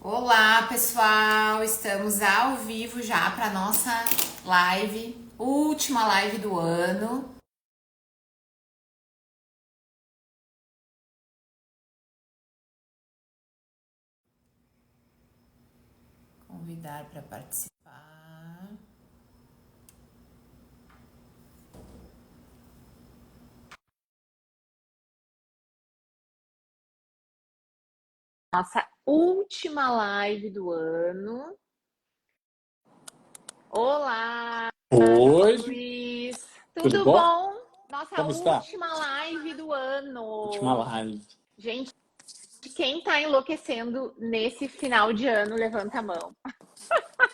Olá, pessoal! Estamos ao vivo já para nossa live, última live do ano. Convidar para participar. Nossa última live do ano. Olá, Oi, Luiz! tudo Tudo bom? bom? Nossa Como está? última live do Última ano. live. Gente, quem tá enlouquecendo nesse final de ano, levanta a mão.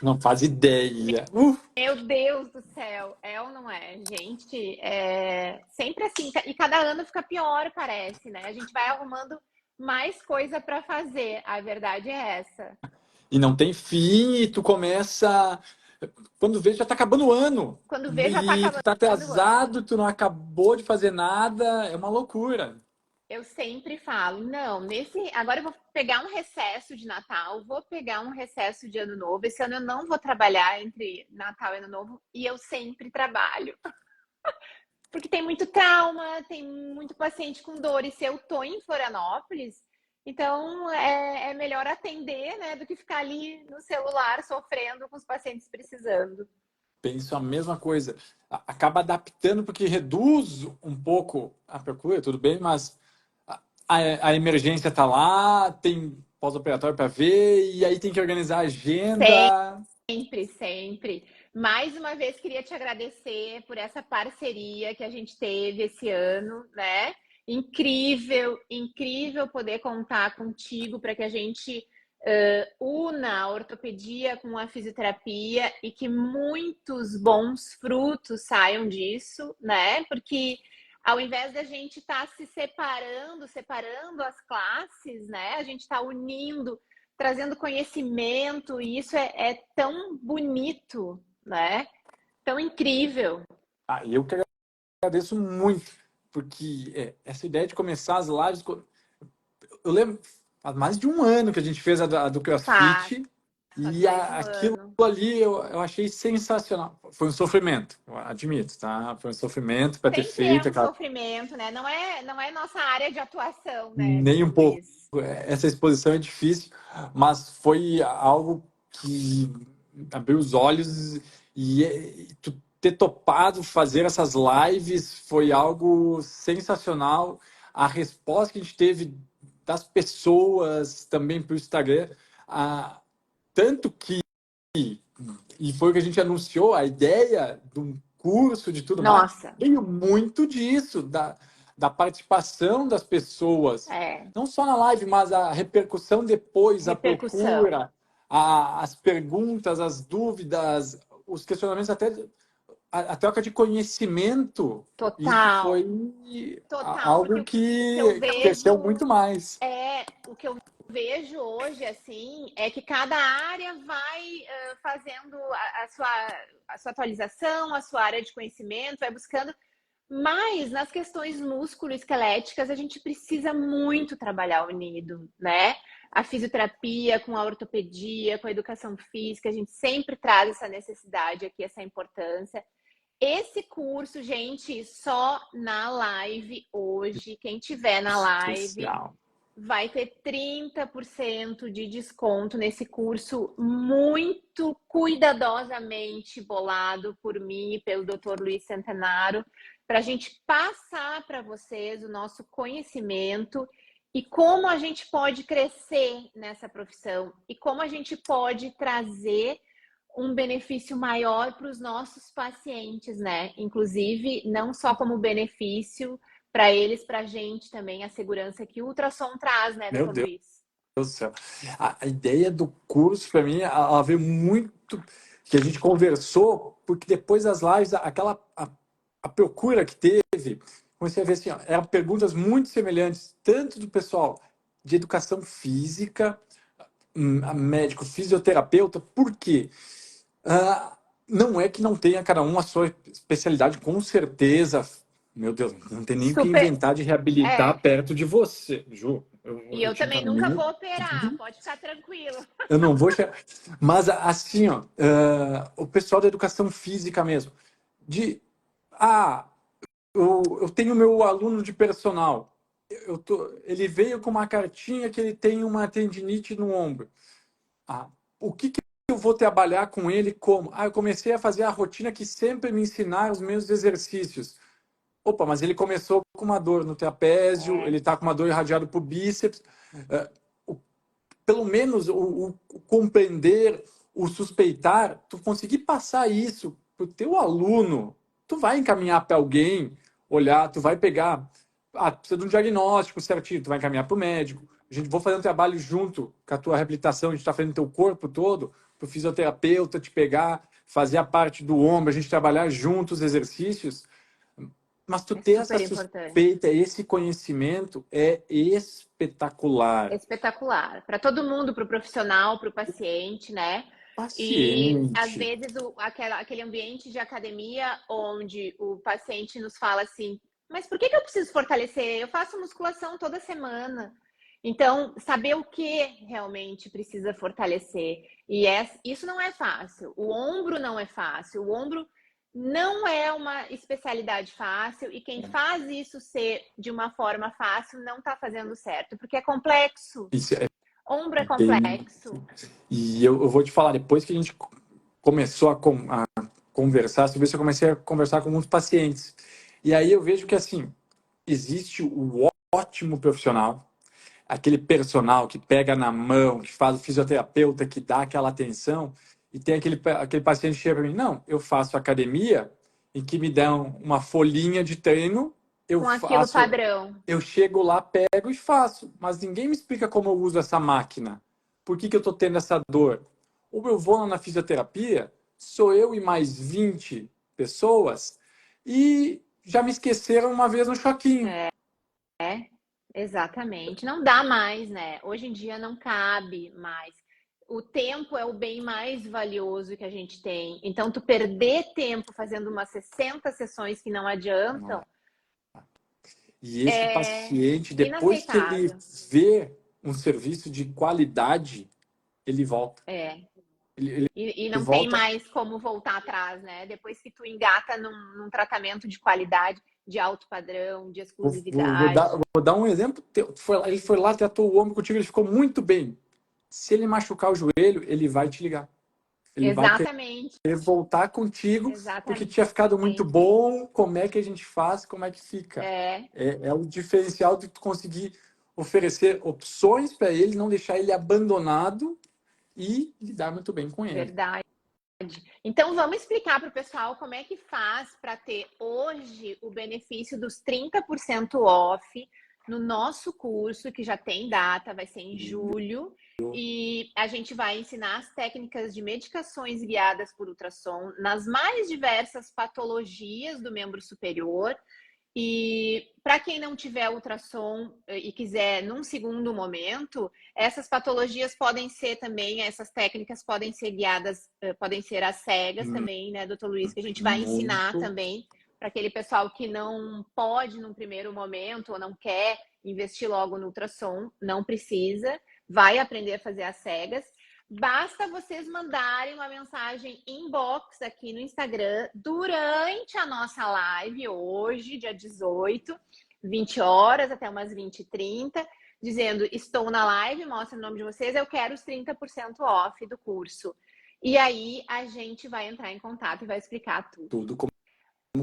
Não faz ideia. Meu Deus do céu, é ou não é? Gente, é sempre assim, e cada ano fica pior, parece, né? A gente vai arrumando mais coisa para fazer, a verdade é essa. E não tem fim, e tu começa. Quando vê, já tá acabando o ano. Quando vê, já tá E tu acabando tá o ano. atrasado, tu não acabou de fazer nada. É uma loucura. Eu sempre falo, não, agora eu vou pegar um recesso de Natal, vou pegar um recesso de Ano Novo. Esse ano eu não vou trabalhar entre Natal e Ano Novo, e eu sempre trabalho. Porque tem muito trauma, tem muito paciente com dor. E se eu tô em Florianópolis, então é melhor atender, né, do que ficar ali no celular sofrendo com os pacientes precisando. Penso a mesma coisa. Acaba adaptando, porque reduz um pouco a procura, tudo bem, mas a emergência tá lá, tem pós-operatório para ver, e aí tem que organizar a agenda. Sempre, sempre. Mais uma vez queria te agradecer por essa parceria que a gente teve esse ano, né? Incrível, incrível poder contar contigo para que a gente una a ortopedia com a fisioterapia e que muitos bons frutos saiam disso, né? Porque ao invés da gente estar se separando as classes, né? A gente está unindo, trazendo conhecimento, e isso é tão bonito, né? Tão incrível. Eu que agradeço muito, porque essa ideia de começar as lives, eu lembro, faz mais de um ano que a gente fez a do Faz, CrossFit, faz e mais de um aquilo ano. ali eu achei sensacional. Foi um sofrimento, eu admito, tá? Foi um sofrimento para ter Sempre é feito um aquela. sofrimento, né? Não é nossa área de atuação, né, Nem um pouco. Luiz? Essa exposição é difícil, mas foi algo que abriu os olhos e tu ter topado fazer essas lives foi algo sensacional. A resposta que a gente teve das pessoas também para o Instagram, tanto que, e foi o que a gente anunciou, a ideia do curso, de tudo mais, Nossa, veio muito disso, da participação das pessoas, é, não só na live, mas a repercussão depois, a repercussão procura, as perguntas, as dúvidas, os questionamentos, até a troca de conhecimento. Isso total, foi total, porque algo o que eu que cresceu vejo muito mais. o que eu vejo hoje, assim, é que cada área vai fazendo a sua atualização, a sua área de conhecimento, vai buscando. Mas nas questões músculo-esqueléticas, a gente precisa muito trabalhar unido, né? A fisioterapia com a ortopedia, com a educação física, a gente sempre traz essa necessidade aqui, essa importância. Esse curso, gente, só na live hoje, quem tiver na live Especial. vai ter 30% de desconto nesse curso muito cuidadosamente bolado por mim e pelo Dr. Luiz Centenaro, para a gente passar para vocês o nosso conhecimento e como a gente pode crescer nessa profissão e como a gente pode trazer um benefício maior para os nossos pacientes, né? Inclusive, não só como benefício para eles, para a gente também, a segurança que o ultrassom traz, né, Meu doutor Deus Luiz? do céu. A ideia do curso, para mim, ela veio muito que a gente conversou, porque depois das lives, a procura que teve, comecei a ver assim, ó, eram perguntas muito semelhantes, tanto do pessoal de educação física, a médico, fisioterapeuta, por quê? Não é que não tenha cada um a sua especialidade, com certeza. Meu Deus, não tem nem o que Super. inventar de É, reabilitar perto de você, Ju. E eu eu te também nunca encaminho. vou operar, pode ficar tranquilo. Eu não vou chegar. Mas assim, ó, o pessoal da educação física mesmo, de ah, eu tenho meu aluno de personal. Ele veio com uma cartinha que ele tem uma tendinite no ombro. Ah, o que eu vou trabalhar com ele como? Ah, eu comecei a fazer a rotina que sempre me ensinaram os meus exercícios. Opa, mas ele começou com uma dor no trapézio, ele está com uma dor irradiada por bíceps. É, pelo menos o compreender, o suspeitar, tu conseguir passar isso para o teu aluno, tu vai encaminhar para alguém, olhar, tu vai pegar, precisa de um diagnóstico certinho, tu vai encaminhar para o médico. A gente vai fazer um trabalho junto com a tua reabilitação, a gente está fazendo teu corpo todo, para o fisioterapeuta te pegar, fazer a parte do ombro, a gente trabalhar juntos os exercícios. Mas tu É ter essa super importante. suspeita, esse conhecimento é espetacular. Espetacular. Para todo mundo, para o profissional, para o paciente, né? E às Paciente. vezes aquele ambiente de academia onde o paciente nos fala assim, mas por que eu preciso fortalecer? Eu faço musculação toda semana. Então, saber o que realmente precisa fortalecer. E isso não é fácil. O ombro não é fácil. O ombro não é uma especialidade fácil. E quem faz isso ser de uma forma fácil não está fazendo certo, porque é complexo. Isso é Ombro é bem. complexo. E eu vou te falar, depois que a gente começou a conversar sobre isso, eu comecei a conversar com muitos pacientes. E aí eu vejo que, assim, existe o ótimo profissional, aquele personal que pega na mão, que faz o fisioterapeuta, que dá aquela atenção, e tem aquele paciente que chega para mim, não, eu faço academia em que me dão uma folhinha de treino, eu Com aquilo faço, padrão. eu chego lá, pego e faço, mas ninguém me explica como eu uso essa máquina. Por que eu estou tendo essa dor? Ou eu vou lá na fisioterapia, sou eu e mais 20 pessoas, e já me esqueceram uma vez no choquinho. É, exatamente. Não dá mais, né? Hoje em dia não cabe mais. O tempo é o bem mais valioso que a gente tem. Então, tu perder tempo fazendo umas 60 sessões que não adiantam E esse é paciente, depois que ele inaceitável. vê um serviço de qualidade, ele volta. É. Ele, E ele não tem volta. mais como voltar atrás, né? Depois que tu engata num tratamento de qualidade, de alto padrão, de exclusividade. Vou dar um exemplo. Ele foi lá, tratou o ombro contigo, ele ficou muito bem. Se ele machucar o joelho, ele vai te ligar. Ele vai Exatamente, querer voltar contigo, porque exatamente. tinha ficado muito bom. Como é que a gente faz? Como é que fica? É, É o diferencial de tu conseguir oferecer opções para ele, não deixar ele abandonado e lidar muito bem com ele. verdade. Então, vamos explicar para o pessoal como é que faz para ter hoje o benefício dos 30% off no nosso curso, que já tem data, vai ser em julho. E a gente vai ensinar as técnicas de medicações guiadas por ultrassom nas mais diversas patologias do membro superior. E para quem não tiver ultrassom e quiser num segundo momento, essas patologias podem ser também, essas técnicas podem ser guiadas, podem ser às cegas também, né, doutor Luiz, que a gente vai ensinar Muito. também para aquele pessoal que não pode num primeiro momento ou não quer investir logo no ultrassom, não precisa, vai aprender a fazer às cegas. Basta vocês mandarem uma mensagem inbox aqui no Instagram durante a nossa live hoje, dia 18, 20 horas até umas 20h30, dizendo estou na live, mostra o nome de vocês, eu quero os 30% off do curso. E aí a gente vai entrar em contato e vai explicar tudo. Tudo como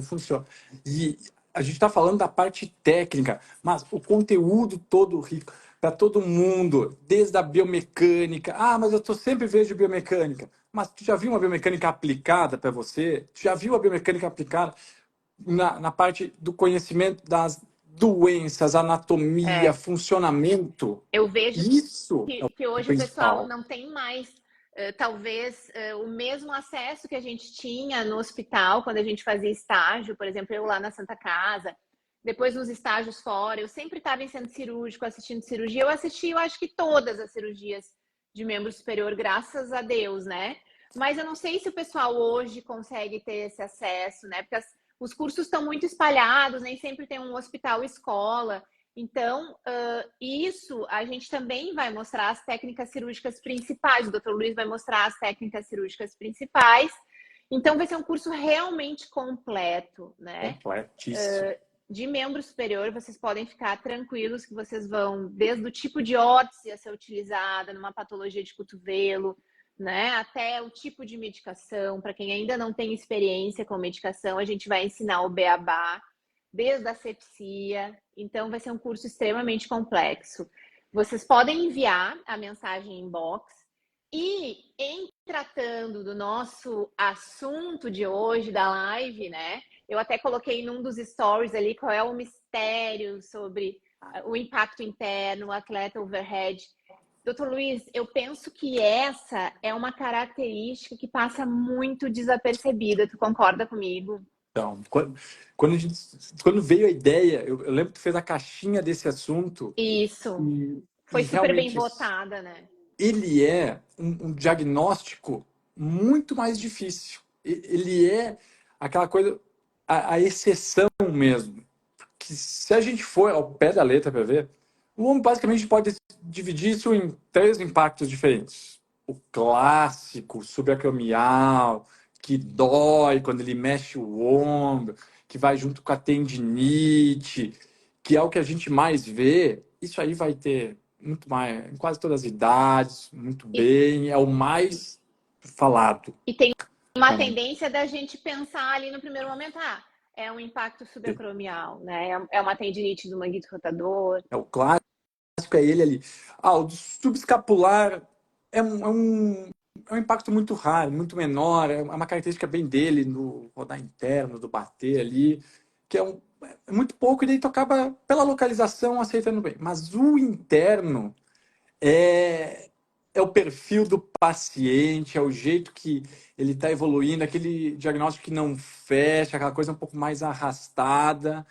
funciona. E a gente está falando da parte técnica, mas o conteúdo todo rico para todo mundo, desde a biomecânica. Ah, mas eu tô sempre vejo biomecânica. Mas tu já viu uma biomecânica aplicada para você? Tu já viu a biomecânica aplicada na parte do conhecimento das doenças, anatomia, funcionamento? Eu vejo Isso é que o hoje o pessoal principal. não tem mais, talvez, o mesmo acesso que a gente tinha no hospital quando a gente fazia estágio, por exemplo, eu lá na Santa Casa, depois nos estágios fora, eu sempre estava em centro cirúrgico assistindo cirurgia. Eu assisti, eu acho que todas as cirurgias de membro superior, graças a Deus, né? Mas eu não sei se o pessoal hoje consegue ter esse acesso, né? Porque os cursos estão muito espalhados, nem sempre tem um hospital escola. Então, isso a gente também vai mostrar as técnicas cirúrgicas principais. O Dr. Luiz vai mostrar as técnicas cirúrgicas principais. Então, vai ser um curso realmente completo, né? Completíssimo. De membro superior, vocês podem ficar tranquilos que vocês vão, desde o tipo de órtese a ser utilizada numa patologia de cotovelo, né, até o tipo de medicação. Para quem ainda não tem experiência com medicação, a gente vai ensinar o beabá, desde a asepsia. Então, vai ser um curso extremamente complexo. Vocês podem enviar a mensagem inbox. E em tratando do nosso assunto de hoje, da live, né? Eu até coloquei num dos stories ali qual é o mistério sobre o impacto interno, o atleta overhead. Doutor Luiz, eu penso que essa é uma característica que passa muito desapercebida. Tu concorda comigo? Então, quando veio a ideia, eu lembro que tu fez a caixinha desse assunto Isso. e Foi super bem realmente votada, né? ele é um diagnóstico muito mais difícil. Ele é aquela coisa, a exceção mesmo. Que se a gente for ao pé da letra para ver, o homem basicamente pode dividir isso em três impactos diferentes. O clássico, subacromial, que dói quando ele mexe o ombro, que vai junto com a tendinite, que é o que a gente mais vê. Isso aí vai ter muito mais, em quase todas as idades, muito E, bem, é o mais falado. e tem uma Então, tendência da gente pensar ali no primeiro momento, é um impacto subacromial, né? É uma tendinite do manguito rotador. é o clássico, é ele ali. O subescapular é um impacto muito raro, muito menor, é uma característica bem dele no rodar interno, do bater ali, que é muito pouco, e daí tu acaba, pela localização, aceitando bem. Mas o interno é, é o perfil do paciente, é o jeito que ele está evoluindo, aquele diagnóstico que não fecha, aquela coisa um pouco mais arrastada,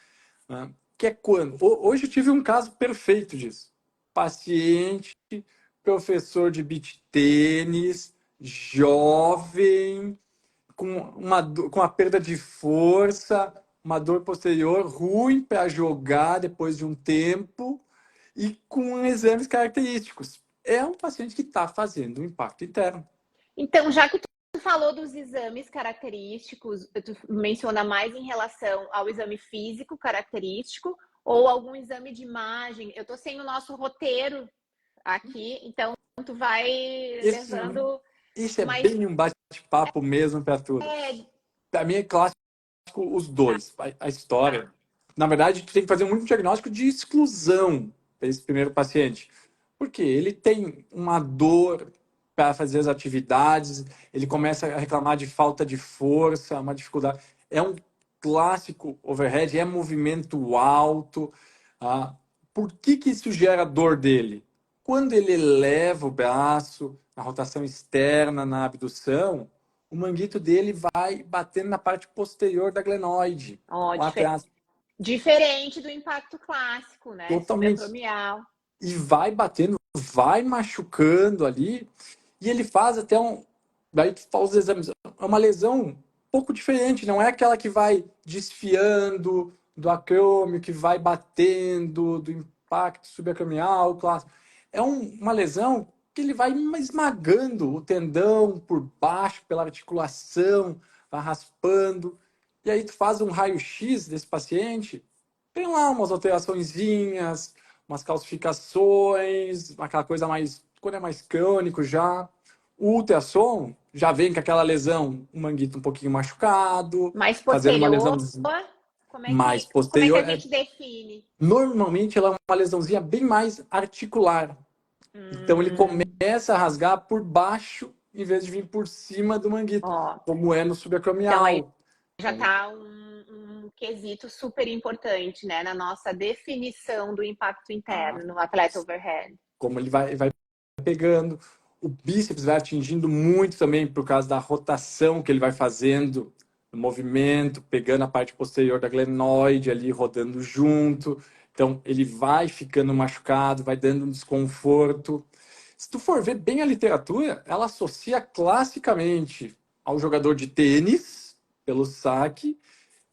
né? Que é quando? Hoje eu tive um caso perfeito disso. Paciente, professor de beach tênis, jovem, com a perda de força, uma dor posterior ruim para jogar depois de um tempo e com exames característicos. É um paciente que está fazendo um impacto interno. Então, já que tu falou dos exames característicos, tu menciona mais em relação ao exame físico característico ou algum exame de imagem. Eu tô sem o nosso roteiro aqui, então tu vai Esse, levando esse é mais. bem um bate-papo mesmo para tudo. Para mim é clássico os dois. A história. Na verdade, tu tem que fazer muito diagnóstico de exclusão para esse primeiro paciente. Porque ele tem uma dor para fazer as atividades, ele começa a reclamar de falta de força, uma dificuldade. É um clássico overhead, é movimento alto. Por que isso gera dor dele? Quando ele eleva o braço, na rotação externa, na abdução, o manguito dele vai batendo na parte posterior da glenoide, Ó, lá atrás, diferente do impacto clássico, né? totalmente. Subacromial. E vai batendo, vai machucando ali, e ele faz até um. Daí tu faz os exames. É uma lesão um pouco diferente, não é aquela que vai desfiando do acrômio, que vai batendo do impacto subacromial, clássico. É uma lesão que ele vai esmagando o tendão por baixo, pela articulação, vai raspando. E aí tu faz um raio-x desse paciente, tem lá umas alteraçõezinhas, umas calcificações, aquela coisa mais, quando é mais crônico já. O ultrassom já vem com aquela lesão, um manguito um pouquinho machucado, Mais fazendo uma lesão posterior, mais como é que a posterior. gente define? Normalmente ela é uma lesãozinha bem mais articular. Então ele Hum, começa a rasgar por baixo em vez de vir por cima do manguito, ó, como é no então aí subacromial. já está um quesito super importante, né, na nossa definição do impacto Ah, interno no atleta overhead. como ele vai pegando. O bíceps vai atingindo muito também por causa da rotação que ele vai fazendo no movimento, pegando a parte posterior da glenoide ali, rodando junto. Então, ele vai ficando machucado, vai dando um desconforto. Se tu for ver bem a literatura, ela associa classicamente ao jogador de tênis, pelo saque,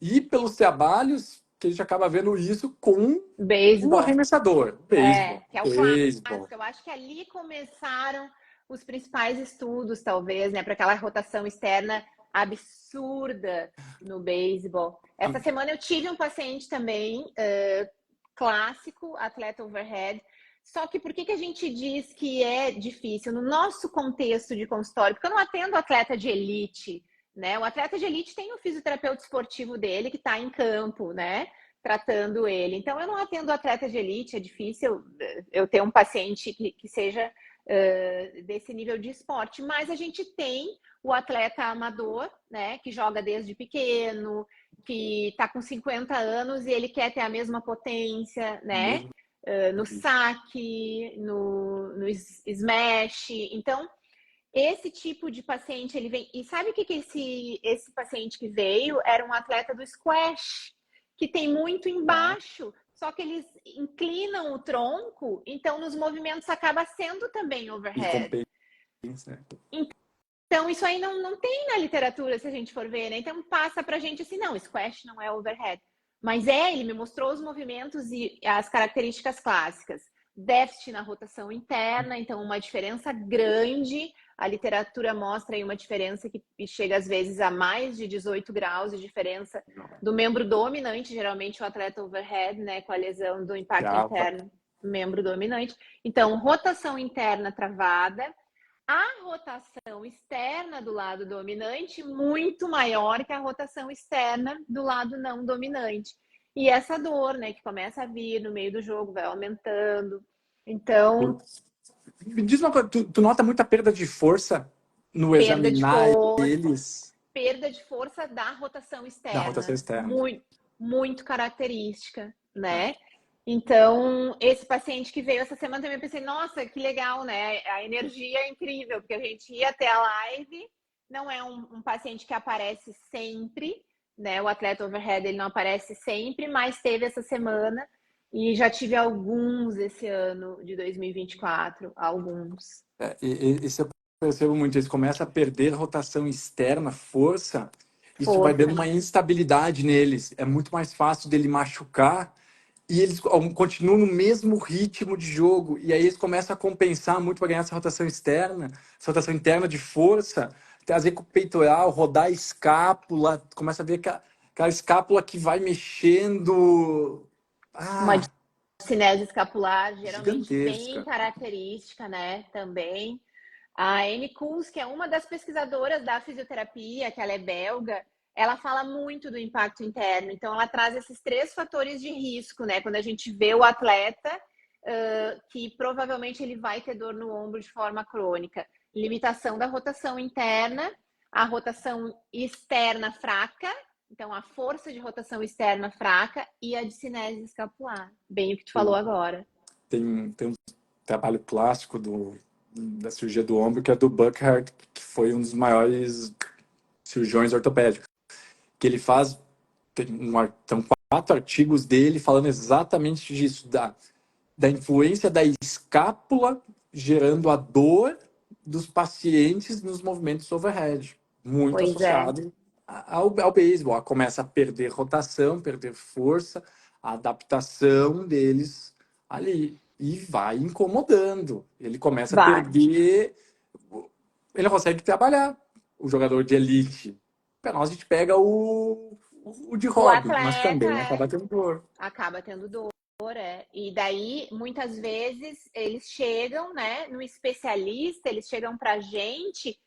e pelos trabalhos que a gente acaba vendo isso com o Beisebol. arremessador. Beisebol. Que é o Beisebol. clássico. Eu acho que ali começaram os principais estudos, talvez, né, para aquela rotação externa absurda no beisebol. Essa semana eu tive um paciente também, clássico, atleta overhead. Só que por que a gente diz que é difícil? No nosso contexto de consultório, porque eu não atendo atleta de elite, né? O atleta de elite tem o fisioterapeuta esportivo dele que está em campo, né? Tratando ele. Então, eu não atendo atleta de elite, é difícil eu ter um paciente que seja desse nível de esporte, mas a gente tem o atleta amador, né, que joga desde pequeno, que está com 50 anos e ele quer ter a mesma potência, né, Mesmo. no saque, no smash. Então, esse tipo de paciente, ele vem... E sabe o que esse paciente que veio? Era um atleta do squash, que tem muito embaixo, só que eles inclinam o tronco, então nos movimentos acaba sendo também Ele overhead. compensa. Então, isso aí não tem na literatura, se a gente for ver, né? Então, passa pra gente assim, não, squash não é overhead. Mas ele me mostrou os movimentos e as características clássicas. Déficit na rotação interna, então uma diferença grande. A literatura mostra aí uma diferença que chega às vezes a mais de 18 graus de diferença do membro dominante, geralmente o atleta overhead, né, com a lesão do impacto Grava. interno, membro dominante. Então, rotação interna travada, a rotação externa do lado dominante muito maior que a rotação externa do lado não dominante. E essa dor, né, que começa a vir no meio do jogo, vai aumentando. Então, Me diz uma coisa, tu nota muita perda de força no perda de examinar força, eles perda de força da rotação da rotação externa, externa? muito, muito característica, Ah, né? Então, esse paciente que veio essa semana também pensei, nossa, que legal, né? A energia é incrível, porque a gente ia até a live, não é um paciente que aparece sempre, né? O atleta overhead, ele não aparece sempre, mas teve essa semana e já tive alguns esse ano de 2024, alguns. esse eu percebo muito, eles começam a perder rotação externa, força, isso vai dando Força. uma instabilidade neles. É muito mais fácil dele machucar e eles continuam no mesmo ritmo de jogo. E aí eles começam a compensar muito para ganhar essa rotação externa, essa rotação interna de força, trazer com o peitoral, rodar a escápula, começa a ver aquela escápula que vai mexendo. Uma Ah, cinese escapular, geralmente bem gigantesca. característica, né? Também. A Amy Kuhs, que é uma das pesquisadoras da fisioterapia, que ela é belga, ela fala muito do impacto interno. Então, ela traz esses três fatores de risco, né? Quando a gente vê o atleta, que provavelmente ele vai ter dor no ombro de forma crônica. Limitação da rotação interna, a rotação externa fraca, então a força de rotação externa fraca e a discinese escapular. Bem o que tu falou agora. Tem um trabalho clássico da cirurgia do ombro, que é do Burkhardt, que foi um dos maiores cirurgiões ortopédicos. Que ele faz. São 4 artigos dele falando exatamente disso, da influência da escápula gerando a dor dos pacientes nos movimentos overhead, muito Pois é. associado ao beisebol. Começa a perder rotação, perder força, a adaptação deles ali. E vai incomodando. Ele começa a Vai. perder. Ele não consegue trabalhar, o jogador de elite. Para nós, a gente pega o de O hobby, mas atleta também acaba tendo dor. acaba tendo dor, e daí muitas vezes eles chegam, né, no especialista, eles chegam pra gente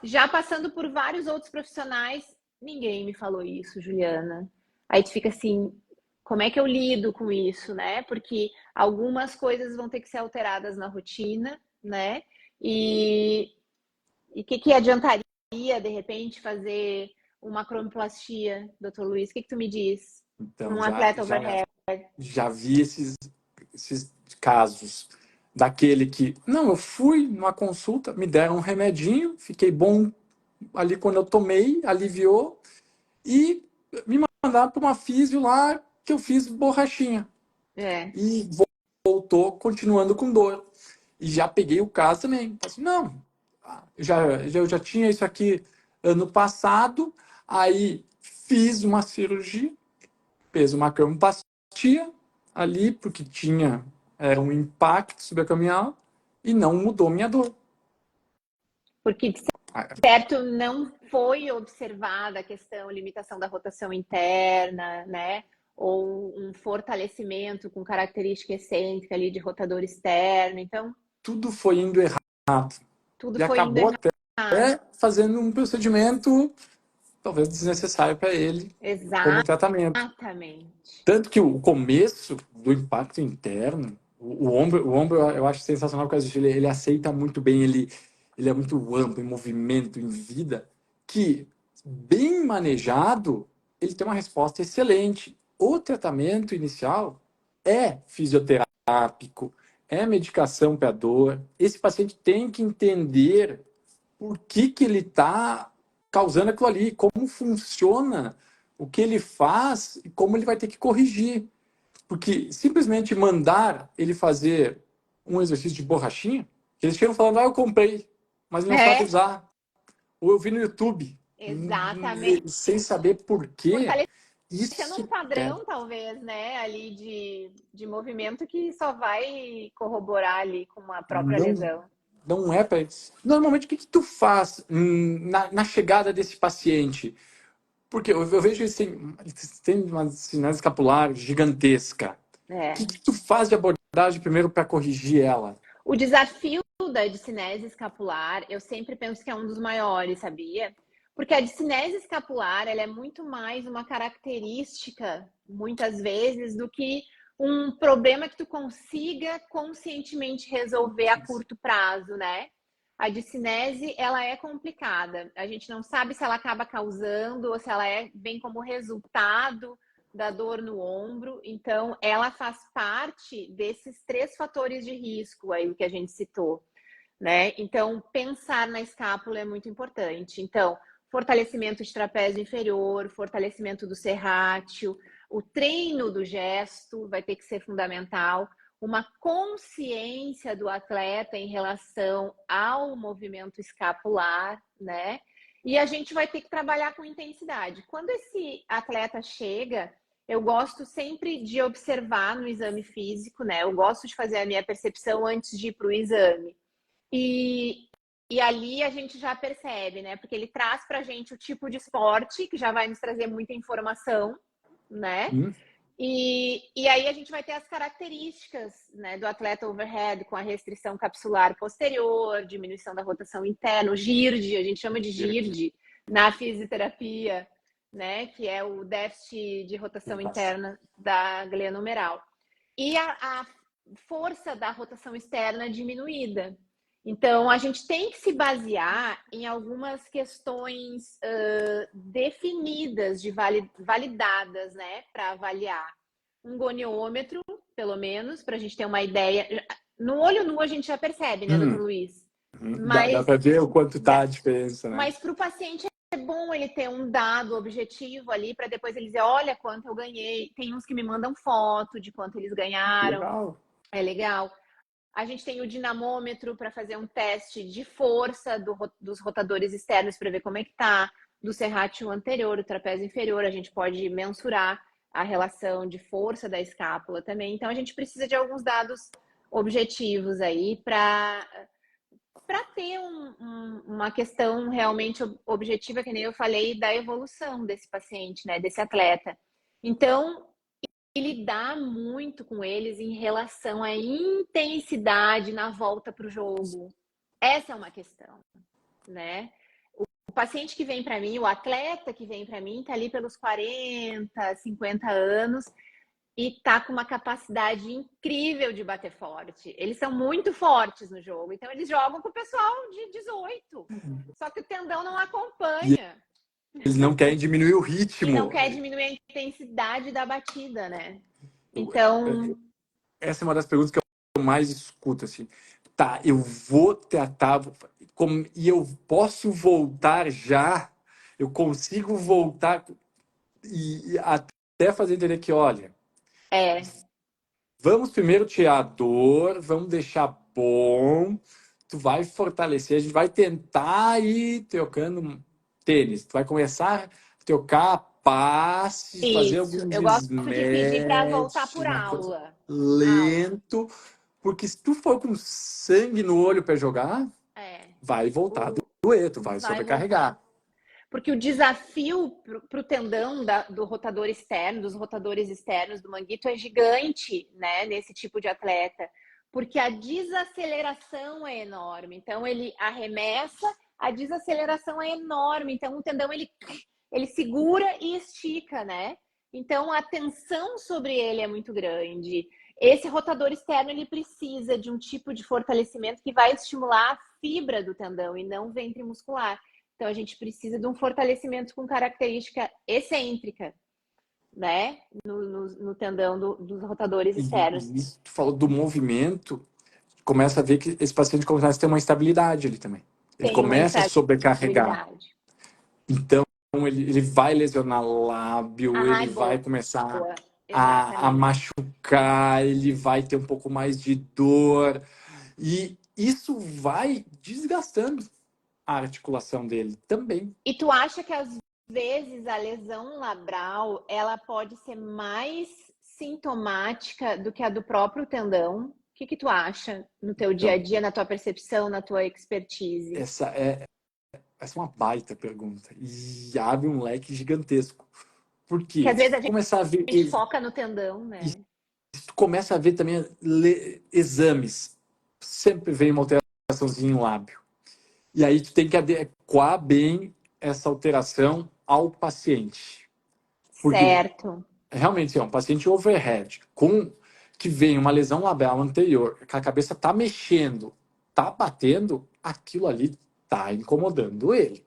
já passando por vários outros profissionais. Ninguém me falou isso, Juliana. Aí tu fica assim, como é que eu lido com isso, né? Porque algumas coisas vão ter que ser alteradas na rotina, né? E o que adiantaria, de repente, fazer uma cromplastia, doutor Luiz? O que tu me diz? Então, Num atleta já overhead. já vi esses casos daquele que, não, eu fui numa consulta, me deram um remedinho, fiquei bom ali quando eu tomei, aliviou, e me mandaram para uma físio lá que eu fiz borrachinha. É, E voltou continuando com dor. E já peguei o caso também. Falei assim, não, eu já tinha isso aqui ano passado, aí fiz uma cirurgia, fez uma acromioplastia ali, porque era um impacto subacromial e não mudou minha dor. Porque, de certo, não foi observada a questão, limitação da rotação interna, né? Ou um fortalecimento com característica excêntrica ali de rotador externo. Então, tudo foi indo errado. tudo E foi indo acabou errado. até fazendo um procedimento talvez desnecessário para ele como tratamento. Exatamente. Tanto que o começo do impacto interno, o ombro eu acho sensacional porque ele aceita muito bem, ele é muito amplo em movimento, em vida, que bem manejado, ele tem uma resposta excelente. O tratamento inicial é fisioterápico, é medicação para dor. Esse paciente tem que entender por que ele está causando aquilo ali, como funciona, o que ele faz e como ele vai ter que corrigir. Porque simplesmente mandar ele fazer um exercício de borrachinha, eles chegam falando, eu comprei, mas ele não sabe usar. Ou eu vi no YouTube, Exatamente. sem saber por quê. Fortalecendo um padrão, talvez, né, ali de movimento que só vai corroborar ali com a própria lesão. Não é para isso. Normalmente, o que tu faz na chegada desse paciente? Porque eu vejo eles têm uma cinese escapular gigantesca. O que tu faz de abordagem primeiro para corrigir ela? O desafio da discinese escapular, eu sempre penso que é um dos maiores, sabia? Porque a discinese escapular, ela é muito mais uma característica, muitas vezes, do que um problema que tu consiga conscientemente resolver a curto prazo, né? A discinese, ela é complicada. A gente não sabe se ela acaba causando ou se ela vem como resultado da dor no ombro. Então, ela faz parte desses 3 fatores de risco aí que a gente citou, né? Então, pensar na escápula é muito importante. Então, fortalecimento de trapézio inferior, fortalecimento do serrátil, o treino do gesto vai ter que ser fundamental, uma consciência do atleta em relação ao movimento escapular, né? E a gente vai ter que trabalhar com intensidade. Quando esse atleta chega, eu gosto sempre de observar no exame físico, né? Eu gosto de fazer a minha percepção antes de ir para o exame. E ali a gente já percebe, né? Porque ele traz para a gente o tipo de esporte, que já vai nos trazer muita informação, né? E aí a gente vai ter as características, né, do atleta overhead com a restrição capsular posterior, diminuição da rotação interna, o GIRD, a gente chama de GIRD na fisioterapia, né, que é o déficit de rotação interna da glenohumeral. E a força da rotação externa diminuída. Então, a gente tem que se basear em algumas questões definidas, validadas, né, para avaliar. Um goniômetro, pelo menos, para a gente ter uma ideia. No olho nu a gente já percebe, né, doutor Luiz? Dá para ver o quanto tá a diferença, né? Mas para o paciente é bom ele ter um dado objetivo ali para depois ele dizer, olha quanto eu ganhei. Tem uns que me mandam foto de quanto eles ganharam. Legal. É legal. A gente tem o dinamômetro para fazer um teste de força dos rotadores externos para ver como é que tá, do serrátil anterior, do trapézio inferior. A gente pode mensurar a relação de força da escápula também. Então, a gente precisa de alguns dados objetivos aí para ter uma questão realmente objetiva, que nem eu falei, da evolução desse paciente, né, desse atleta. Então, e lidar muito com eles em relação à intensidade na volta para o jogo. Essa é uma questão, né? O paciente que vem para mim, o atleta que vem para mim, está ali pelos 40, 50 anos e está com uma capacidade incrível de bater forte. Eles são muito fortes no jogo, então eles jogam com o pessoal de 18. Só que o tendão não acompanha. Eles não querem diminuir o ritmo. E não quer diminuir a intensidade da batida, né? Então... Essa é uma das perguntas que eu mais escuto, assim. Tá, eu vou tratar... e eu posso voltar já? Eu consigo voltar e até fazer entender que, olha... Vamos primeiro tirar a dor, vamos deixar bom, tu vai fortalecer, a gente vai tentar ir trocando tênis, tu vai começar a trocar passe, fazer Isso. alguns Eu gosto de pedir para voltar smash, por uma coisa aula. Aula. lento, porque se tu for com sangue no olho para jogar, É. vai voltar O, doer, tu vai vai voltar. sobrecarregar. Porque o desafio para o tendão do rotador externo, dos rotadores externos do manguito é gigante, né, nesse tipo de atleta, porque a desaceleração é enorme. Então ele arremessa, a desaceleração é enorme. Então o tendão ele segura e estica, né? Então a tensão sobre ele é muito grande. Esse rotador externo ele precisa de um tipo de fortalecimento que vai estimular a fibra do tendão e não o ventre muscular. Então, a gente precisa de um fortalecimento com característica excêntrica, né? No tendão dos rotadores externos. E isso, tu falou do movimento, começa a ver que esse paciente começa a ter uma estabilidade ali também. Ele Tem uma começa a sobrecarregar. instabilidade. Então, ele vai lesionar lábio, ele Ai, vai boa. começar a Exatamente. machucar, ele vai ter um pouco mais de dor. E isso vai desgastando a articulação dele também. E tu acha que às vezes a lesão labral ela pode ser mais sintomática do que a do próprio tendão? O que tu acha no teu dia a Então, dia, na tua percepção, na tua expertise? essa é uma baita pergunta. E abre um leque gigantesco. Por Que quê? às vezes a Começar a ver, gente foca no tendão, e né? tu começa a ver também exames. Sempre vem uma alteraçãozinha no lábio. E aí tu tem que adequar bem essa alteração ao paciente. Porque Certo. realmente é um paciente overhead, com que vem uma lesão labral anterior, que a cabeça tá mexendo, tá batendo, aquilo ali tá incomodando ele.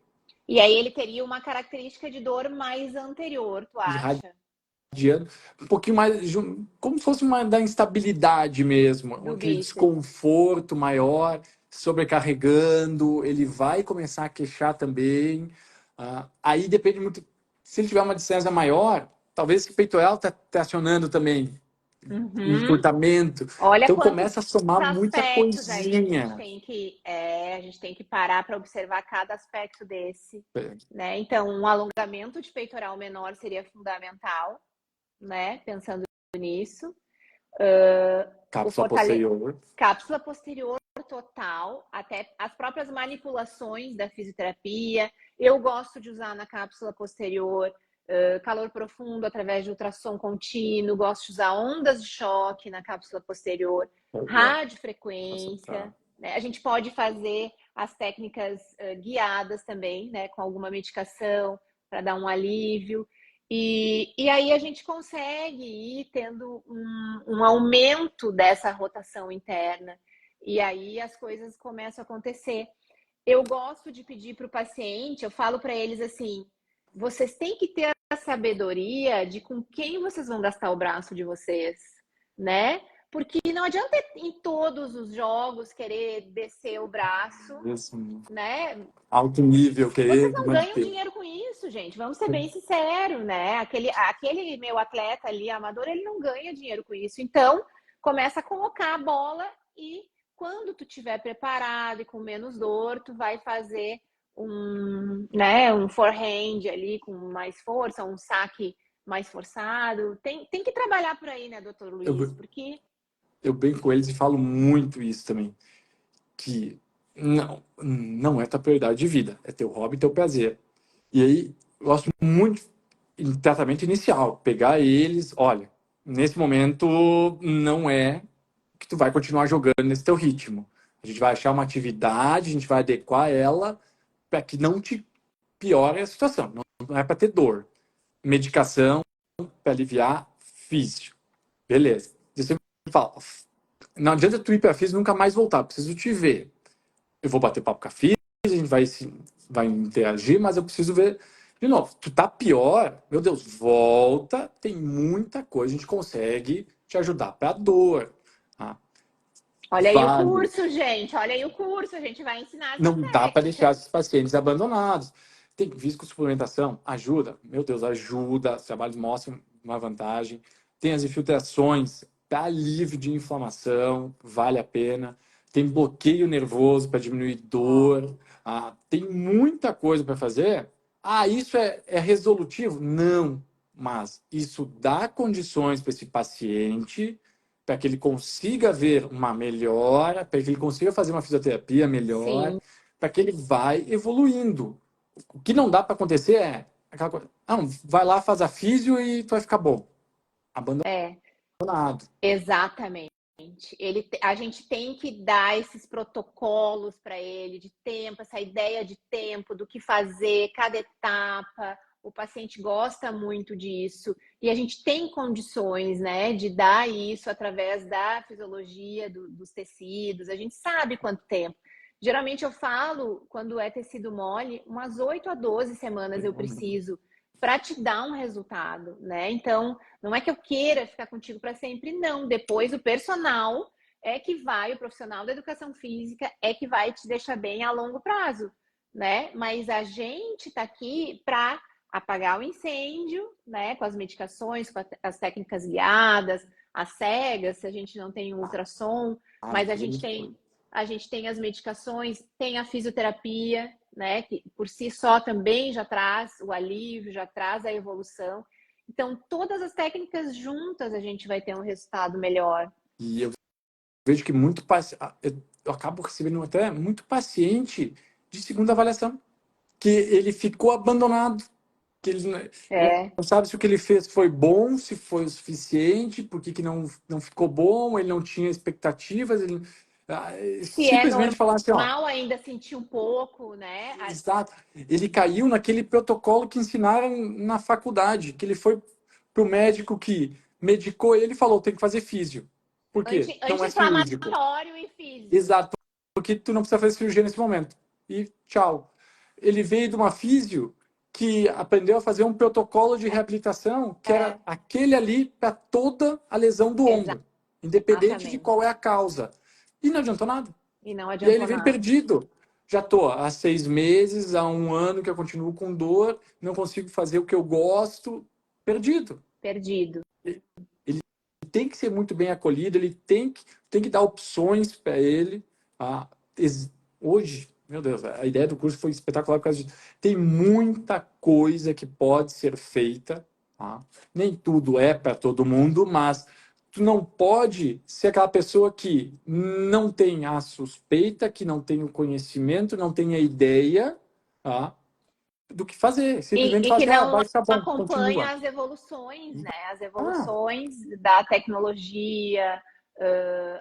E aí ele teria uma característica de dor mais anterior, tu acha? Irradiando, um pouquinho mais, como se fosse uma da instabilidade mesmo, Do aquele bíceps. desconforto maior, sobrecarregando, ele vai começar a queixar também. Aí depende muito, se ele tiver uma distância maior, talvez esse peitoral tá acionando também, Uhum. encurtamento. Olha Então quantos começa a somar muita aspectos aí coisinha. a gente tem que parar para observar cada aspecto desse, né? Então, um alongamento de peitoral menor seria fundamental, né? Pensando nisso. O Cápsula posterior. cápsula posterior total, até as próprias manipulações da fisioterapia. Eu gosto de usar na cápsula posterior calor profundo através de ultrassom contínuo, gosto de usar ondas de choque na cápsula posterior, radiofrequência, né? A gente pode fazer as técnicas guiadas também, né, com alguma medicação para dar um alívio. E aí a gente consegue ir tendo um aumento dessa rotação interna. E aí as coisas começam a acontecer. Eu gosto de pedir para o paciente, eu falo para eles assim: vocês têm que ter a sabedoria de com quem vocês vão gastar o braço de vocês, né? Porque não adianta em todos os jogos querer descer o braço, Isso, né? alto nível, Vocês querer não ganham manter. dinheiro com isso, gente. Vamos ser bem sinceros, né? Aquele meu atleta ali, amador, ele não ganha dinheiro com isso. Então, começa a colocar a bola e quando tu estiver preparado e com menos dor, tu vai fazer um forehand ali com mais força, um saque mais forçado. Tem que trabalhar por aí, né, doutor Luiz? Eu, Porque eu brinco com eles e falo muito isso também. Que não é tua prioridade de vida, é teu hobby, teu prazer. E aí, eu gosto muito em tratamento inicial, pegar eles, olha, nesse momento não é que tu vai continuar jogando nesse teu ritmo. A gente vai achar uma atividade, a gente vai adequar ela para que não te piore a situação. Não é para ter dor. Medicação para aliviar físico. Beleza. Eu sempre falo, não adianta tu ir para físico e nunca mais voltar, preciso te ver. Eu vou bater papo com a Fis, a gente vai interagir, mas eu preciso ver de novo. Tu tá pior, meu Deus, volta, tem muita coisa, a gente consegue te ajudar para dor. Tá? olha aí o Vale. curso, gente. Olha aí o curso. A gente vai ensinar essa Não dá para deixar técnica. esses pacientes abandonados. Tem visto que suplementação ajuda? Meu Deus, ajuda. Os trabalhos mostram uma vantagem. Tem as infiltrações para alívio de inflamação, vale a pena. Tem bloqueio nervoso para diminuir Ó, dor. Tem muita coisa para fazer. Ah, isso é resolutivo? Não, mas isso dá condições para esse paciente para que ele consiga ver uma melhora, para que ele consiga fazer uma fisioterapia melhor, Sim, para que ele vai evoluindo. O que não dá para acontecer é aquela coisa, não, vai lá, faz a físio e tu vai ficar bom. é, Abandonado. exatamente. A gente tem que dar esses protocolos para ele de tempo, essa ideia de tempo, do que fazer, cada etapa. O paciente gosta muito disso e a gente tem condições, né, de dar isso através da fisiologia dos tecidos. A gente sabe quanto tempo. Geralmente eu falo, quando é tecido mole, umas 8 a 12 semanas eu preciso para te dar um resultado, né? Então, não é que eu queira ficar contigo para sempre, não. Depois o personal é que vai, o profissional da educação física é que vai te deixar bem a longo prazo, né? Mas a gente tá aqui para apagar o incêndio, né? Com as medicações, com as técnicas guiadas, as cegas, se a gente não tem ultrassom, mas a gente tem as medicações, tem a fisioterapia, né? Que por si só também já traz o alívio, já traz a evolução. Então, todas as técnicas juntas a gente vai ter um resultado melhor. E eu vejo que eu acabo recebendo até muito paciente de segunda avaliação, que ele ficou abandonado, que ele É. não sabe se o que ele fez foi bom, se foi o suficiente, por que não ficou bom, ele não tinha expectativas, ele Se é simplesmente falar assim, ó, normal ainda sentir um pouco, né? exato, ele caiu naquele protocolo que ensinaram na faculdade, que ele foi pro médico que medicou ele e falou, tem que fazer físio. Por quê? Não é cirúrgico. Anti-inflamatório e físio. Exato, porque tu não precisa fazer cirurgia nesse momento. E tchau. Ele veio de uma físio que aprendeu a fazer um protocolo de reabilitação que era É, aquele ali para toda a lesão do ombro, independente de exatamente. qual é a causa. E não adiantou nada. E não E aí ele adiantou vem nada. perdido. Já estou há 6 meses, há um ano que eu continuo com dor, não consigo fazer o que eu gosto, perdido. Perdido. Ele tem que ser muito bem acolhido, ele tem que dar opções para ele. Ah, hoje, meu Deus, a ideia do curso foi espetacular por causa disso. Tem muita coisa que pode ser feita. Tá? Nem tudo é para todo mundo, mas tu não pode ser aquela pessoa que não tem a suspeita, que não tem o conhecimento, não tem a ideia, tá? Do que fazer. Simplesmente E que fazer, ah, não vai ficar bom, acompanha continua. as evoluções, né? As Ah, evoluções da tecnologia,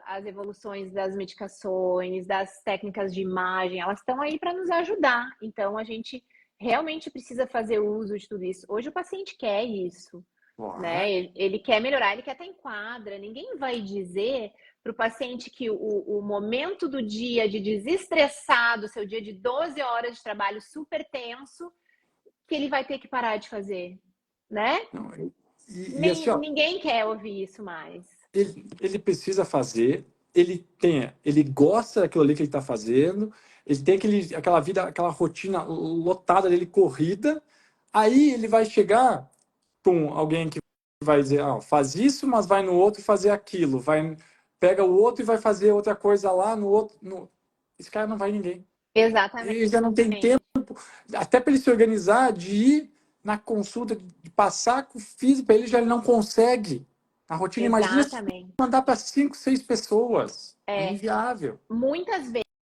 as evoluções das medicações, das técnicas de imagem, elas estão aí para nos ajudar. Então, a gente realmente precisa fazer uso de tudo isso. Hoje o paciente quer isso, bora. né? Ele quer melhorar, ele quer estar em quadra. Ninguém vai dizer para o paciente que o momento do dia de desestressado, seu dia de 12 horas de trabalho super tenso, que ele vai ter que parar de fazer, né? Não, e assim, ó, Ninguém quer ouvir isso mais. ele precisa fazer, ele gosta daquilo ali que ele está fazendo, ele tem aquela vida, aquela rotina lotada dele, corrida, aí ele vai chegar com alguém que vai dizer, ah, faz isso, mas vai no outro fazer aquilo, pega o outro e vai fazer outra coisa lá no outro. Esse cara não vai ninguém. Exatamente. Ele já não tem tempo, até para ele se organizar, de ir na consulta, de passar com o físico, ele já não consegue. A rotina, imagina se Exatamente. mandar para 5, 6 pessoas. É É, inviável. muitas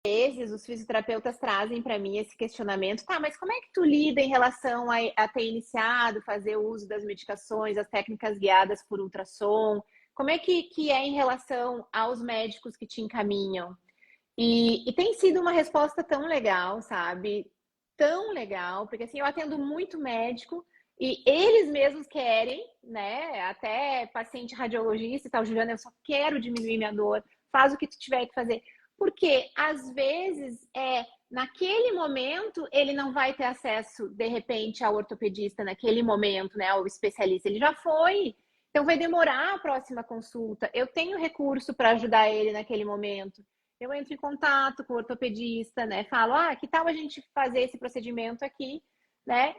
vezes os fisioterapeutas trazem para mim esse questionamento, tá, mas como é que tu lida em relação a ter iniciado, fazer o uso das medicações, as técnicas guiadas por ultrassom? Como é que é em relação aos médicos que te encaminham? E tem sido uma resposta tão legal, sabe? Tão legal, porque assim, eu atendo muito médico e eles mesmos querem, né? Até paciente radiologista e tal, Juliana, eu só quero diminuir minha dor, faz o que tu tiver que fazer. Porque às vezes naquele momento ele não vai ter acesso, de repente, ao ortopedista naquele momento, né? Ao especialista, ele já foi. Então vai demorar a próxima consulta. Eu tenho recurso para ajudar ele naquele momento. Eu entro em contato com o ortopedista, né? Falo, que tal a gente fazer esse procedimento aqui, né?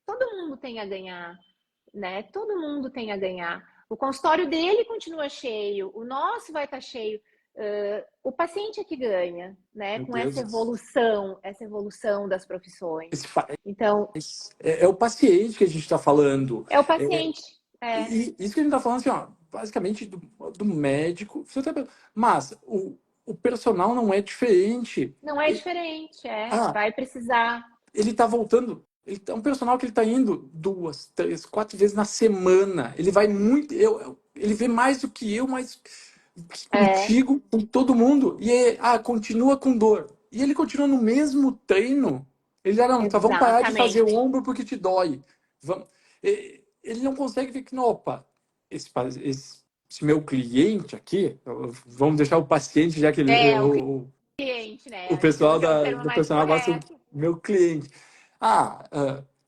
Todo mundo tem a ganhar, né? Todo mundo tem a ganhar. O consultório dele continua cheio, o nosso vai estar cheio. O paciente é que ganha, né? Meu Com Deus. essa evolução das profissões. Esse pa- Então, é o paciente que a gente está falando. é o É, paciente. e isso que a gente está falando, assim, ó, basicamente do médico, fisioterapeuta. Mas o personal não é diferente. Não é diferente, Ah, vai precisar. ele tá voltando. É um personal que ele tá indo 2, 3, 4 vezes na semana. Ele vai muito. Ele vê mais do que eu, mas É, contigo, com todo mundo. E continua com dor. E ele continua no mesmo treino. Ele já não, tá, vamos parar de fazer o exatamente. ombro porque te dói. Vamos. Ele não consegue ver que, não, opa, esse meu cliente aqui, vamos deixar o paciente, já que É, o o, cliente, o né? pessoal Esse é o termo do mais personal gosta do correto. meu cliente.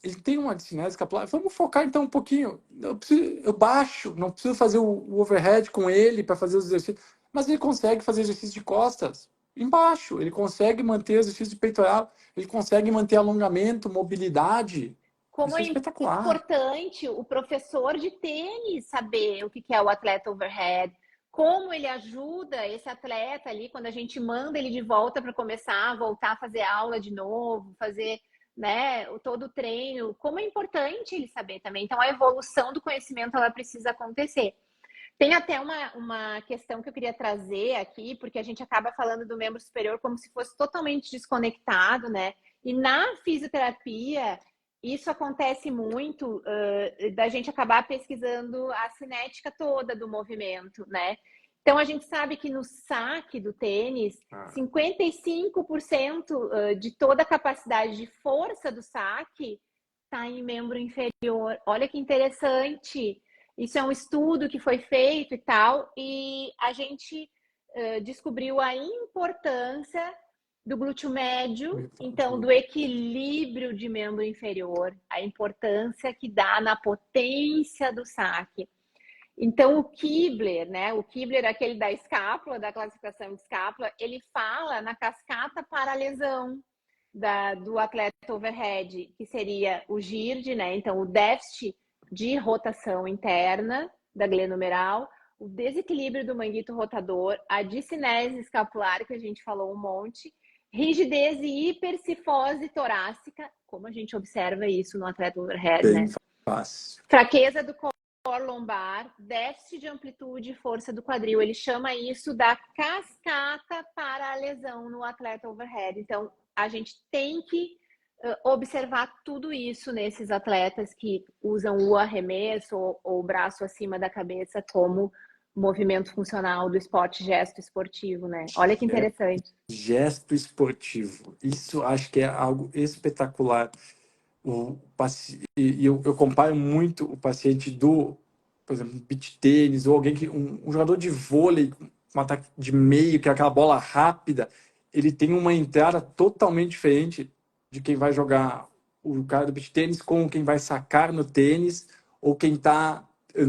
Ele tem uma disciplina escapular. Vamos focar então um pouquinho. Eu baixo, não preciso fazer o overhead com ele para fazer os exercícios, mas ele consegue fazer exercício de costas embaixo. Ele consegue manter exercício de peitoral. Ele consegue manter alongamento, mobilidade. Como Isso é é espetacular. importante o professor de tênis saber o que é o atleta overhead, como ele ajuda esse atleta ali quando a gente manda ele de volta para começar a voltar a fazer aula de novo, fazer, né, todo o treino, como é importante ele saber também. Então a evolução do conhecimento ela precisa acontecer. Tem até uma questão que eu queria trazer aqui, porque a gente acaba falando do membro superior como se fosse totalmente desconectado, né? E na fisioterapia, isso acontece muito da gente acabar pesquisando a cinética toda do movimento, né? Então, a gente sabe que no saque do tênis, 55% de toda a capacidade de força do saque está em membro inferior. Olha que interessante. Isso é um estudo que foi feito e tal, e a gente descobriu a importância do glúteo médio, então do equilíbrio de membro inferior, a importância que dá na potência do saque. Então o Kibler, né? O Kibler, aquele da escápula, da classificação de escápula, ele fala na cascata para a lesão do atleta overhead, que seria o GIRD, né? Então o déficit de rotação interna da glenomeral, o desequilíbrio do manguito rotador, a discinese escapular, que a gente falou um monte, rigidez e hipercifose torácica, como a gente observa isso no atleta overhead, Bem né? fácil. Fraqueza do core lombar, déficit de amplitude e força do quadril. Ele chama isso da cascata para a lesão no atleta overhead. Então, a gente tem que observar tudo isso nesses atletas que usam o arremesso ou o braço acima da cabeça como movimento funcional do esporte, gesto esportivo, né? Olha que interessante. Gesto esportivo. Isso acho que é algo espetacular. E eu comparo muito o paciente por exemplo, beach tênis, ou alguém um jogador de vôlei, um ataque de meio, que é aquela bola rápida, ele tem uma entrada totalmente diferente de quem vai jogar o cara do beach tênis com quem vai sacar no tênis, ou quem está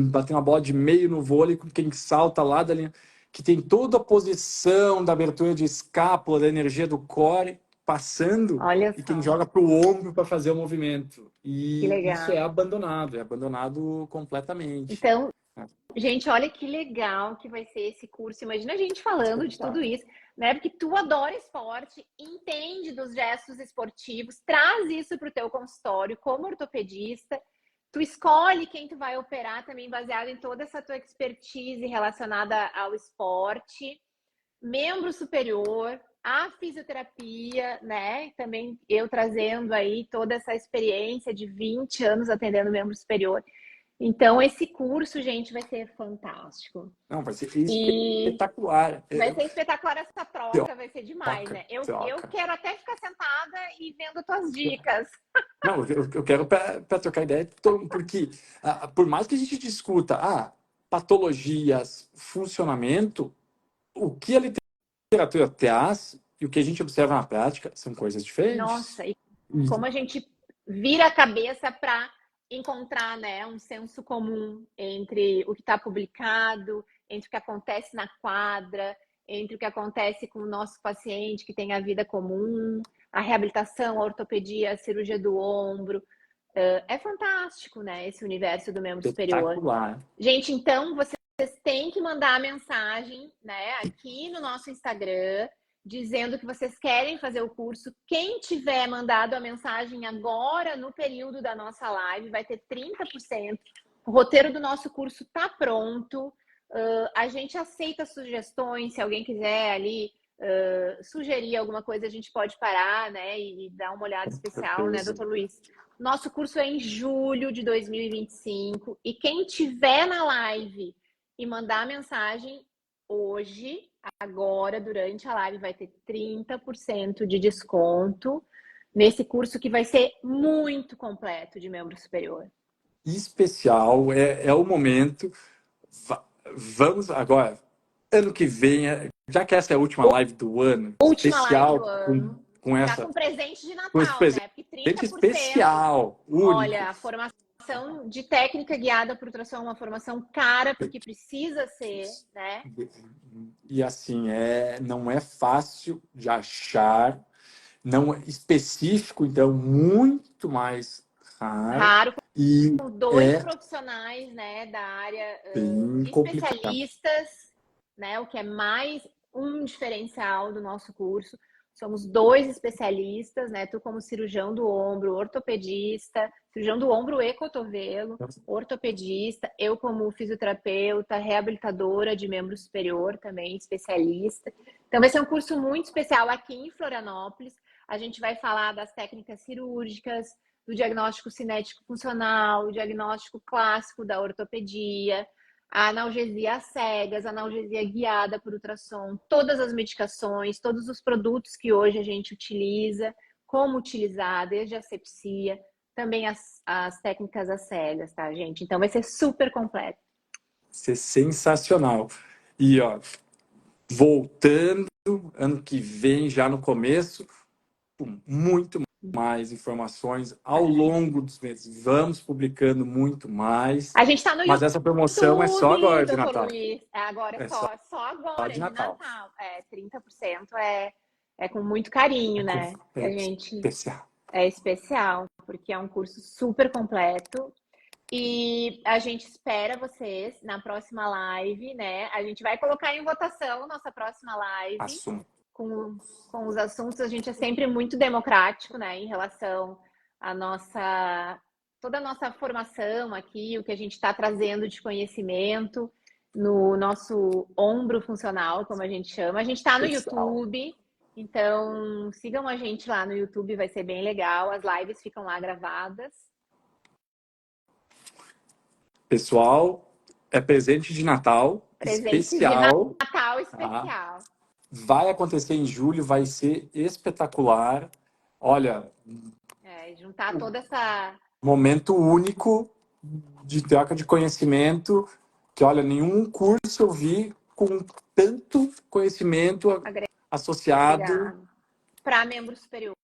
batendo uma bola de meio no vôlei, com quem salta lá da linha, que tem toda a posição da abertura de escápula, da energia do core passando, Olha e quem só, joga para o ombro para fazer o movimento. que E isso legal. é abandonado completamente. Então, gente, olha que legal que vai ser esse curso. Imagina a gente falando de tudo Espetáculo. isso, né? Porque tu adora esporte, entende dos gestos esportivos, traz isso para o teu consultório como ortopedista. Tu escolhe quem tu vai operar também baseado em toda essa tua expertise relacionada ao esporte. Membro superior, a fisioterapia, né? Também eu trazendo aí toda essa experiência de 20 anos atendendo membro superior. Então, esse curso, gente, vai ser fantástico. Não, vai ser E espetacular. vai ser espetacular essa troca, vai ser demais, Troca, né? Eu troca. quero até ficar sentada e vendo tuas dicas. Não, eu quero para trocar ideia, porque por mais que a gente discuta patologias, funcionamento, o que a literatura traz e o que a gente observa na prática são coisas diferentes. Nossa, e como a gente vira a cabeça para encontrar, né, um senso comum entre o que está publicado, entre o que acontece na quadra, entre o que acontece com o nosso paciente que tem a vida comum, a reabilitação, a ortopedia, a cirurgia do ombro. É fantástico, né, esse universo do membro superior. Espetacular. Gente, então vocês vocês têm que mandar a mensagem, né, aqui no nosso Instagram, dizendo que vocês querem fazer o curso. Quem tiver mandado a mensagem agora, no período da nossa live, vai ter 30%. O roteiro do nosso curso está pronto. A gente aceita sugestões, se alguém quiser ali sugerir alguma coisa, a gente pode parar, né, e dar uma olhada especial, né, doutor Luiz? Nosso curso é em julho de 2025 e quem tiver na live e mandar mensagem hoje, agora, durante a live, vai ter 30% de desconto nesse curso que vai ser muito completo de membro superior. Especial, é o momento. Vamos agora, ano que vem, já que essa é a última live do ano, Última live especial do ano. com Já essa, com presente de com esse Natal, né? Porque presente 30%. especial, único. Olha, a formação de técnica guiada por ultrassom é uma formação cara, porque precisa ser, né? E assim, não é fácil de achar, não é específico, então muito mais raro. E com 2 profissionais, né, da área bem complicado. especialistas, né? O que é mais um diferencial do nosso curso. Somos 2 especialistas, né? Tu como cirurgião do ombro, ortopedista, cirurgião do ombro e cotovelo, ortopedista, eu como fisioterapeuta, reabilitadora de membro superior também, especialista. Então vai ser um curso muito especial aqui em Florianópolis. A gente vai falar das técnicas cirúrgicas, do diagnóstico cinético funcional, o diagnóstico clássico da ortopedia, a analgesia às cegas, a analgesia guiada por ultrassom, todas as medicações, todos os produtos que hoje a gente utiliza, como utilizar, desde a asepsia, também as técnicas às cegas, tá, gente? Então vai ser super completo. Vai ser sensacional. E, ó, voltando, ano que vem, já no começo, muito mais informações ao longo dos meses. Vamos publicando muito mais. A gente está no Mas YouTube, essa promoção é só agora de Natal. Luiz. Agora É só agora de de Natal. Natal. 30% é com muito carinho, né? A gente especial. É especial, porque é um curso super completo. E a gente espera vocês na próxima live, né? A gente vai colocar em votação nossa próxima live. Assunto. Com os assuntos. A gente é sempre muito democrático, né? Em relação à toda a nossa formação aqui, o que a gente está trazendo de conhecimento no nosso ombro funcional, como a gente chama. A gente está no YouTube, então sigam a gente lá no YouTube, vai ser bem legal. As lives ficam lá gravadas. Pessoal, é presente de Natal especial. De Natal especial. Vai acontecer em julho, vai ser espetacular. Olha, juntar toda essa momento único de troca de conhecimento, que olha, nenhum curso eu vi com tanto conhecimento associado para membro superior,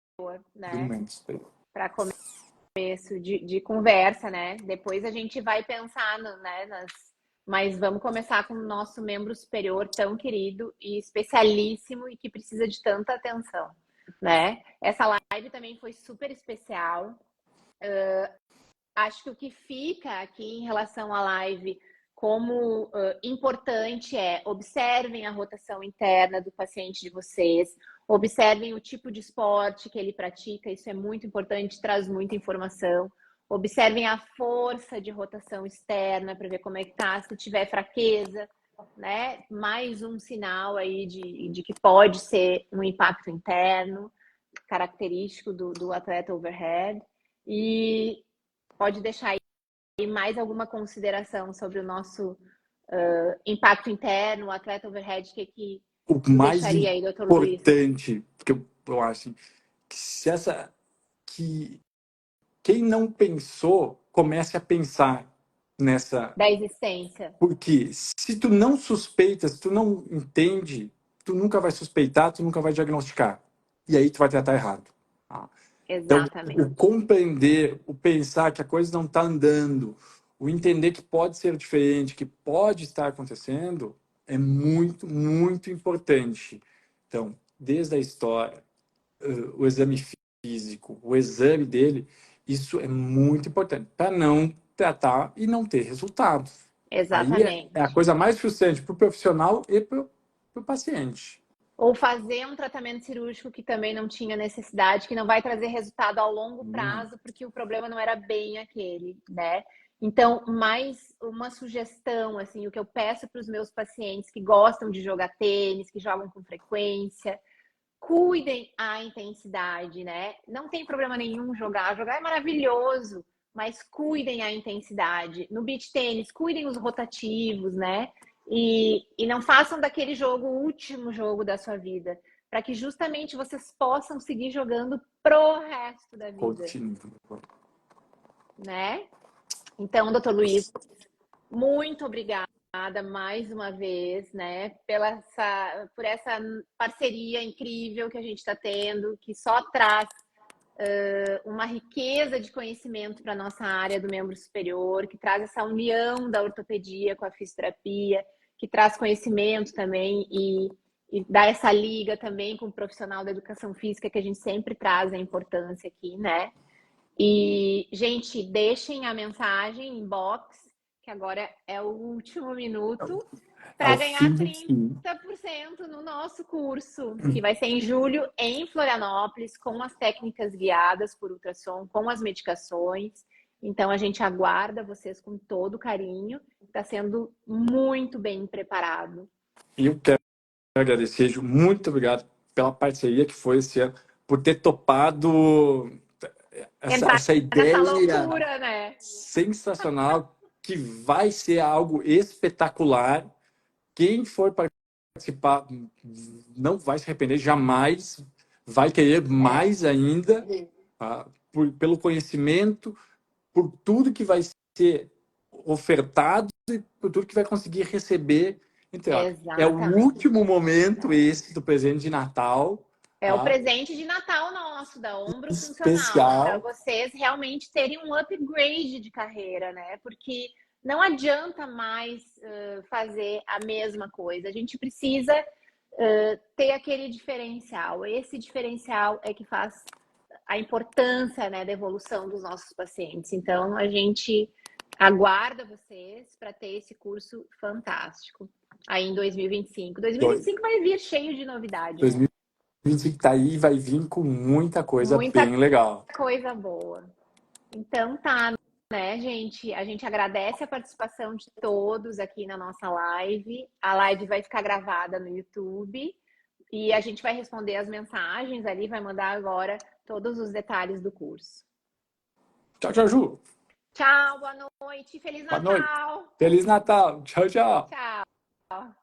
né? Para começo de conversa, né? Depois a gente vai pensar mas vamos começar com o nosso membro superior tão querido e especialíssimo e que precisa de tanta atenção, né? Essa live também foi super especial. Acho que o que fica aqui em relação à live como importante é observem a rotação interna do paciente de vocês, observem o tipo de esporte que ele pratica, isso é muito importante, traz muita informação. Observem a força de rotação externa para ver como é que tá, se tiver fraqueza, né? Mais um sinal aí de que pode ser um impacto interno, característico do atleta overhead. E pode deixar aí mais alguma consideração sobre o nosso impacto interno, o atleta overhead, que o mais deixaria aí, doutor Luiz? Importante, porque eu acho que quem não pensou, comece a pensar nessa... Da existência. Porque se tu não suspeita, se tu não entende, tu nunca vai suspeitar, tu nunca vai diagnosticar. E aí tu vai tratar errado. Exatamente. Então, o compreender, o pensar que a coisa não está andando, o entender que pode ser diferente, que pode estar acontecendo, é muito, muito importante. Então, desde a história, o exame físico, o exame dele, isso é muito importante para não tratar e não ter resultados. Aí é a Exatamente. coisa mais frustrante para o profissional e para o paciente. Ou fazer um tratamento cirúrgico que também não tinha necessidade, que não vai trazer resultado ao longo Hum. prazo, porque o problema não era bem aquele, né? Então, mais uma sugestão, assim, o que eu peço para os meus pacientes que gostam de jogar tênis, que jogam com frequência, cuidem a intensidade, né? Não tem problema nenhum jogar, jogar é maravilhoso, mas cuidem a intensidade. No beach tênis, cuidem os rotativos, né? E não façam daquele jogo o último jogo da sua vida, para que justamente vocês possam seguir jogando pro resto da vida, Continua. né? Então, doutor Luiz, muito obrigada mais uma vez, né, por essa parceria incrível que a gente está tendo, que só traz uma riqueza de conhecimento para a nossa área do membro superior, que traz essa união da ortopedia com a fisioterapia, que traz conhecimento também e dá essa liga também com o profissional da educação física, que a gente sempre traz a importância aqui, né? E, gente, deixem a mensagem inbox, que agora é o último minuto, É para o ganhar fim do fim. 30% no nosso curso, que vai ser em julho em Florianópolis, com as técnicas guiadas por ultrassom, com as medicações. Então, a gente aguarda vocês com todo carinho. Está sendo muito bem preparado. E eu quero agradecer, Ju, muito obrigado pela parceria que foi esse ano, por ter topado Entrar essa nessa ideia loucura, né? sensacional, que vai ser algo espetacular. Quem for participar não vai se arrepender jamais, vai querer É, mais ainda, tá? Pelo conhecimento, por tudo que vai ser ofertado e por tudo que vai conseguir receber. Então, é o último exatamente. momento esse do presente de Natal, É o tá? presente de Natal nosso, da Ombro Funcional, para Especial. vocês realmente terem um upgrade de carreira, né? Porque não adianta mais fazer a mesma coisa. A gente precisa ter aquele diferencial. Esse diferencial é que faz a importância, né, da evolução dos nossos pacientes. Então, a gente aguarda vocês para ter esse curso fantástico aí em 2025. 2025 vai vir cheio de novidade, né? 2020 que tá aí vai vir com muita coisa Muita bem legal. coisa boa. Então tá, né, gente? A gente agradece a participação de todos aqui na nossa live. A live vai ficar gravada no YouTube e a gente vai responder as mensagens ali, vai mandar agora todos os detalhes do curso. Tchau, tchau, Ju. Tchau, boa noite, Feliz Boa noite. Natal! Feliz Natal. Tchau, tchau. Tchau!